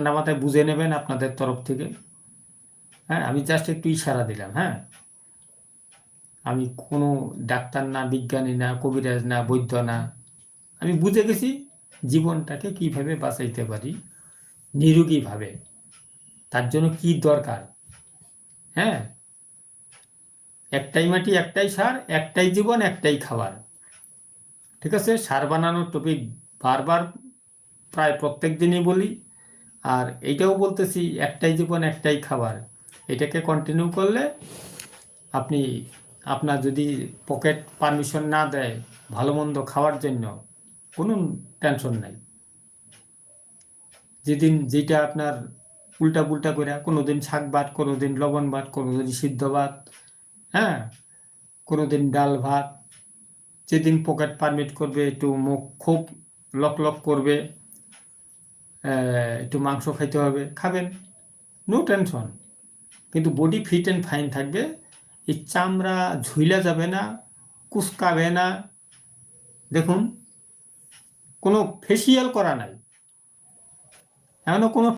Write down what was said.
ঠান্ডা মাথায় বুঝে নেবেন আপনাদের তরফ থেকে। হ্যাঁ, আমি জাস্ট একটু ইশারা দিলাম। হ্যাঁ, আমি কোনো ডাক্তার না, বিজ্ঞানী না, কবিরাজ না, বৈদ্য না। আমি বুঝে গেছি জীবনটাকে কিভাবে বাঁচাইতে পারি নিরোগীভাবে, তার জন্য কি দরকার। হ্যাঁ, একটাই মাটি, একটাই সার, একটাই জীবন, একটাই খাবার। ঠিক আছে, সার বানানোর টপিক বারবার প্রায় প্রত্যেক দিনই বলি, আর এইটাও বলতেছি একটাই জীবন, একটাই খাবার। এটাকে কন্টিনিউ করলে আপনি, আপনার যদি পকেট পারমিশন না দেয় ভালো মন্দ খাওয়ার জন্য, কোনো টেনশন নাই। যেদিন যেটা আপনার উল্টা পুল্টা করে, কোনো দিন শাক ভাত, কোনো দিন লবণ ভাত, কোনো দিন সিদ্ধ ভাত, হ্যাঁ, কোনো দিন ডাল ভাত, যেদিন পকেট পারমিট করবে, একটু মুখ খুব লক লক করবে, একটু মাংস খাইতে হবে, খাবেন, নো টেনশন। কিন্তু বডি ফিট অ্যান্ড ফাইন থাকবে, এই চামড়া ঝুইলা যাবে না, কুচকাবে না। দেখুন, কোনো ফেসিয়াল করা নাই, এমনও কোনো